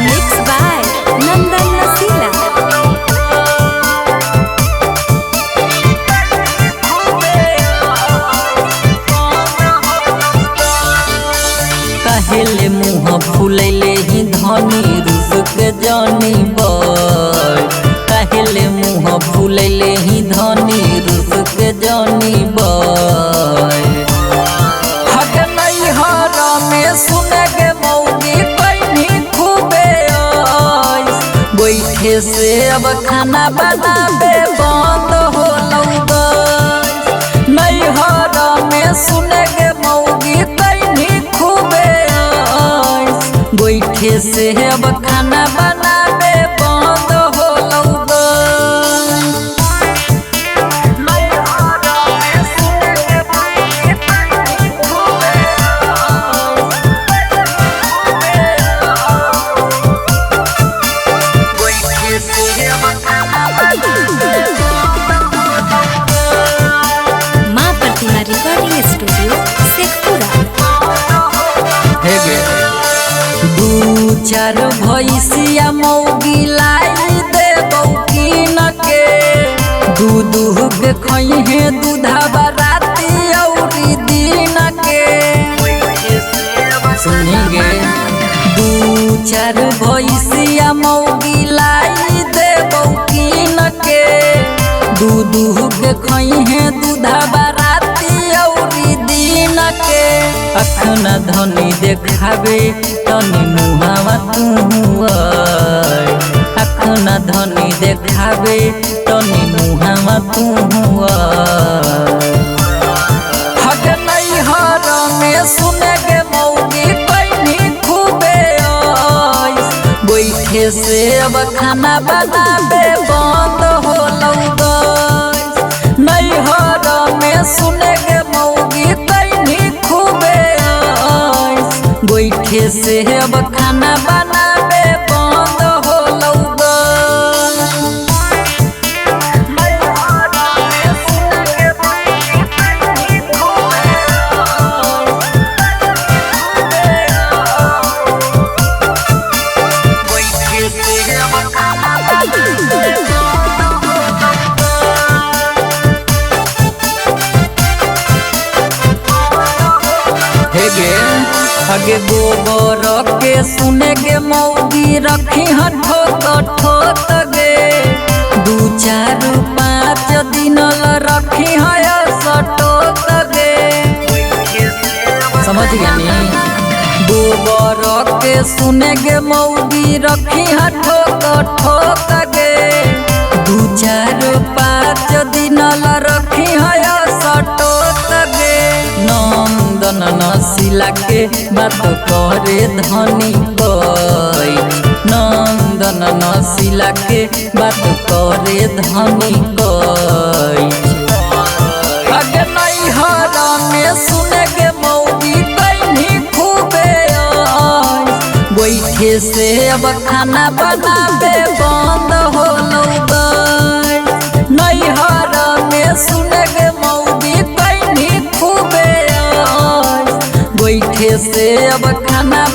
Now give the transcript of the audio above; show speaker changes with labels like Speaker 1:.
Speaker 1: Mixed by Nandan Nasila.
Speaker 2: काहेले मुँह फुलैले ही धनी रूप के जानी बय। काहेले मुँह फुलैले ही धनी रूप के जानी बय। हक नहीं हरा में सुने के मौगी कैनी खूबे आइस। बैठे से अब खाना बनाबे बंद हो गइस। नहीं हरा में सुने के मौगी कैनी खूबे आइस। बैठे से अब खाना बनाबे बंद हो गइस। नहीं हरा में सुने के मौगी कैनी खूबे
Speaker 1: माँ प्रतिमा रिकॉर्डिंग स्टूडियो शेखपुरा।
Speaker 2: दू चार भैंसिया मौगी लाई दे बौकीन के। दूध के खइहे दूधा राती औरी दिन के। सुनेंगे दू चार भैंसिया मौगी लाई दे बौकीन के। दूध के खइहे दूधा राती औरी दिन के। अखना धनी देखाबे तनी मुहावा तू आय। अखना धनी देखाबे तनी मुहावा तू आय। हक नहीं हरा में सुने के मौगी कैनी खूबे आइस। बैठे से अब खाना बनाबे बंद हो गइस। नहीं हरा में सुने के मौगी कैनी खूबे आइस। बैठे से अब खाना बनाबे बंद हो गइस। नहीं हरा में सुने के मौगी कैनी खूबे आगे गोबर के सुने के मौगी रखी ठोक ठोक गे। दू चार पाँच दिन रखी है सटोक गे। समझ गया गोबर के सुने के मौगी रखी ठोक ठोक गे। दू चार पाँच दिन रखी है सटोक गे। नंदन नसीला के बात करे धनी कई। नंदन नसीला के बात करे धनी कई। अगे नहीं हरा में सुने के मौगी कैनी खूबे आइस। बैठे से अब खाना बनाबे बंद हो गइस। नहीं हरा में सुने के मौगी कैनी खूबे आइस। बैठे से अब खाना